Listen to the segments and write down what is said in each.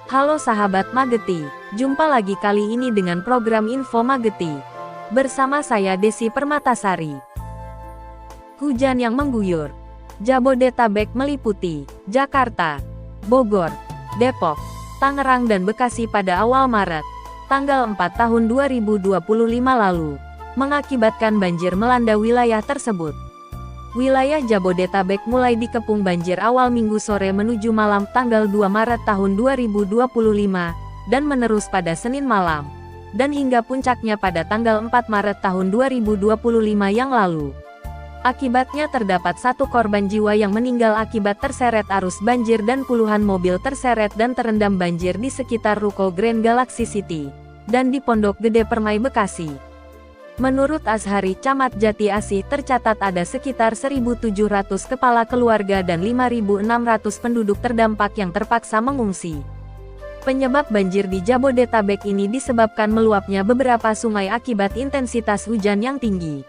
Halo sahabat Mageti, jumpa lagi kali ini dengan program Info Mageti. Bersama saya Desi Permatasari. Hujan yang mengguyur. Jabodetabek meliputi Jakarta, Bogor, Depok, Tangerang dan Bekasi pada awal Maret, tanggal 4 tahun 2025 lalu, mengakibatkan banjir melanda wilayah tersebut. Wilayah Jabodetabek mulai dikepung banjir awal Minggu sore menuju malam tanggal 2 Maret tahun 2025, dan menerus pada Senin malam, dan hingga puncaknya pada tanggal 4 Maret tahun 2025 yang lalu. Akibatnya terdapat 1 korban jiwa yang meninggal akibat terseret arus banjir dan puluhan mobil terseret dan terendam banjir di sekitar ruko Grand Galaxy City, dan di Pondok Gede Permai Bekasi. Menurut Azhari Camat Jati Asih tercatat ada sekitar 1.700 kepala keluarga dan 5.600 penduduk terdampak yang terpaksa mengungsi. Penyebab banjir di Jabodetabek ini disebabkan meluapnya beberapa sungai akibat intensitas hujan yang tinggi.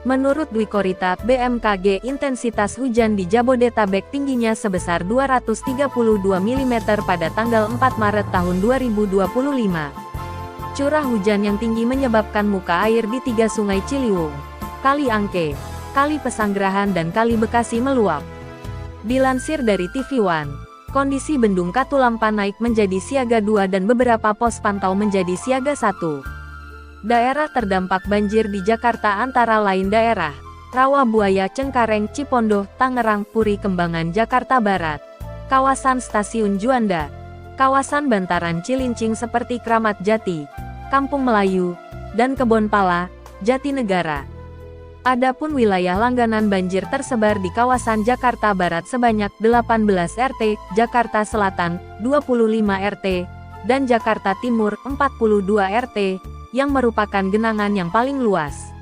Menurut Dwi Korita BMKG, intensitas hujan di Jabodetabek tingginya sebesar 232 mm pada tanggal 4 Maret tahun 2025. Curah hujan yang tinggi menyebabkan muka air di 3 sungai Ciliwung, Kali Angke, Kali Pesanggerahan dan Kali Bekasi meluap. Dilansir dari TV One, kondisi Bendung Katulampa naik menjadi siaga 2 dan beberapa pos pantau menjadi siaga 1. Daerah terdampak banjir di Jakarta antara lain daerah Rawabuaya, Cengkareng, Cipondoh, Tangerang, Puri Kembangan, Jakarta Barat, kawasan Stasiun Juanda, kawasan bantaran Cilincing seperti Kramat Jati, Kampung Melayu, dan Kebon Pala, Jatinegara. Adapun wilayah langganan banjir tersebar di kawasan Jakarta Barat sebanyak 18 RT, Jakarta Selatan 25 RT, dan Jakarta Timur 42 RT, yang merupakan genangan yang paling luas.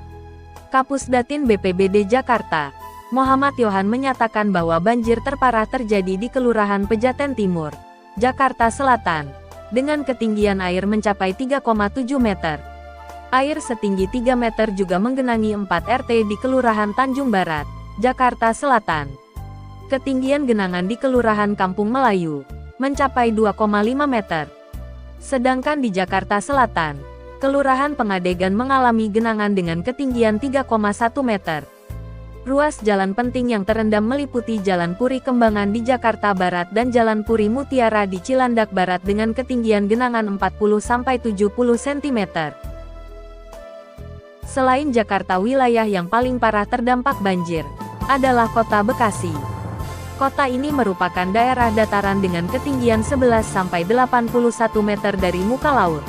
Kapusdatin BPBD Jakarta, Muhammad Yohan menyatakan bahwa banjir terparah terjadi di Kelurahan Pejaten Timur, Jakarta Selatan, dengan ketinggian air mencapai 3,7 meter. Air setinggi 3 meter juga menggenangi 4 RT di Kelurahan Tanjung Barat, Jakarta Selatan. Ketinggian genangan di Kelurahan Kampung Melayu mencapai 2,5 meter. Sedangkan di Jakarta Selatan, Kelurahan Pengadegan mengalami genangan dengan ketinggian 3,1 meter. Ruas jalan penting yang terendam meliputi Jalan Puri Kembangan di Jakarta Barat dan Jalan Puri Mutiara di Cilandak Barat dengan ketinggian genangan 40-70 cm. Selain Jakarta, wilayah yang paling parah terdampak banjir adalah Kota Bekasi. Kota ini merupakan daerah dataran dengan ketinggian 11-81 meter dari muka laut.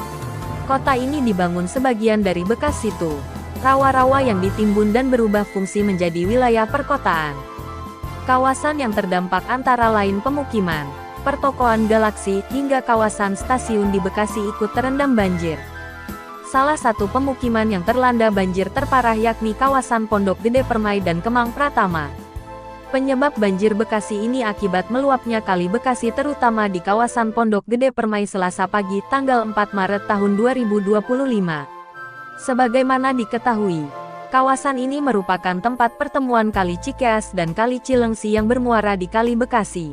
Kota ini dibangun sebagian dari bekas situ rawa-rawa yang ditimbun dan berubah fungsi menjadi wilayah perkotaan. Kawasan yang terdampak antara lain pemukiman, pertokoan Galaksi, hingga kawasan stasiun di Bekasi ikut terendam banjir. Salah satu pemukiman yang terlanda banjir terparah yakni kawasan Pondok Gede Permai dan Kemang Pratama. Penyebab banjir Bekasi ini akibat meluapnya Kali Bekasi terutama di kawasan Pondok Gede Permai Selasa pagi tanggal 4 Maret tahun 2025. Sebagaimana diketahui, kawasan ini merupakan tempat pertemuan Kali Cikeas dan Kali Cilengsi yang bermuara di Kali Bekasi.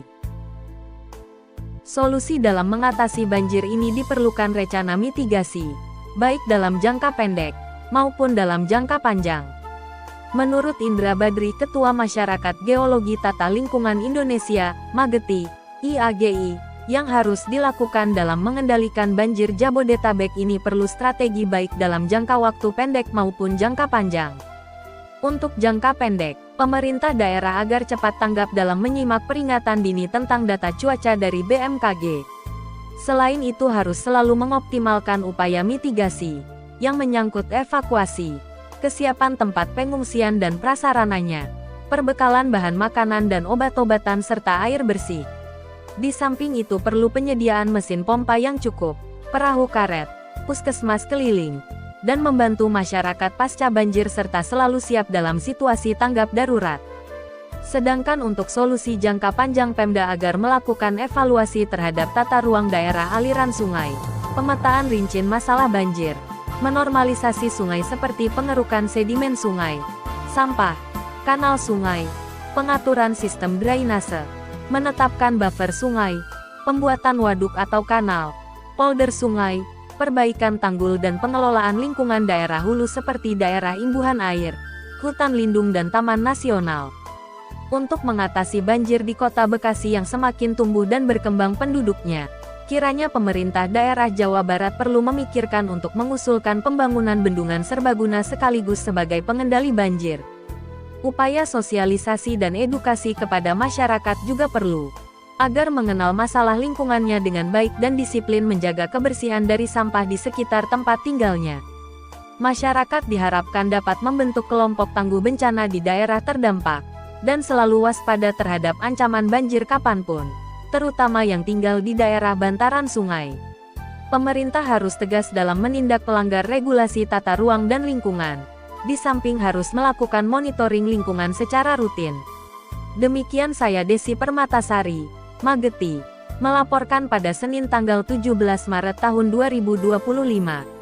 Solusi dalam mengatasi banjir ini diperlukan rencana mitigasi, baik dalam jangka pendek maupun dalam jangka panjang. Menurut Indra Badri, Ketua Masyarakat Geologi Tata Lingkungan Indonesia, Mageti, IAGI, yang harus dilakukan dalam mengendalikan banjir Jabodetabek ini perlu strategi baik dalam jangka waktu pendek maupun jangka panjang. Untuk jangka pendek, pemerintah daerah agar cepat tanggap dalam menyimak peringatan dini tentang data cuaca dari BMKG. Selain itu harus selalu mengoptimalkan upaya mitigasi, yang menyangkut evakuasi, kesiapan tempat pengungsian dan prasarananya, perbekalan bahan makanan dan obat-obatan serta air bersih. Di samping itu perlu penyediaan mesin pompa yang cukup, perahu karet, puskesmas keliling, dan membantu masyarakat pasca banjir serta selalu siap dalam situasi tanggap darurat. Sedangkan untuk solusi jangka panjang, Pemda agar melakukan evaluasi terhadap tata ruang daerah aliran sungai, pemetaan rincian masalah banjir, menormalisasi sungai seperti pengerukan sedimen sungai, sampah, kanal sungai, pengaturan sistem drainase, menetapkan buffer sungai, pembuatan waduk atau kanal, polder sungai, perbaikan tanggul dan pengelolaan lingkungan daerah hulu seperti daerah imbuhan air, hutan lindung dan taman nasional. Untuk mengatasi banjir di Kota Bekasi yang semakin tumbuh dan berkembang penduduknya, kiranya pemerintah daerah Jawa Barat perlu memikirkan untuk mengusulkan pembangunan bendungan serbaguna sekaligus sebagai pengendali banjir. Upaya sosialisasi dan edukasi kepada masyarakat juga perlu, agar mengenal masalah lingkungannya dengan baik dan disiplin menjaga kebersihan dari sampah di sekitar tempat tinggalnya. Masyarakat diharapkan dapat membentuk kelompok tangguh bencana di daerah terdampak, dan selalu waspada terhadap ancaman banjir kapanpun, terutama yang tinggal di daerah bantaran sungai. Pemerintah harus tegas dalam menindak pelanggar regulasi tata ruang dan lingkungan, di samping harus melakukan monitoring lingkungan secara rutin. Demikian saya Desi Permatasari, Mageti, melaporkan pada Senin tanggal 17 Maret tahun 2025.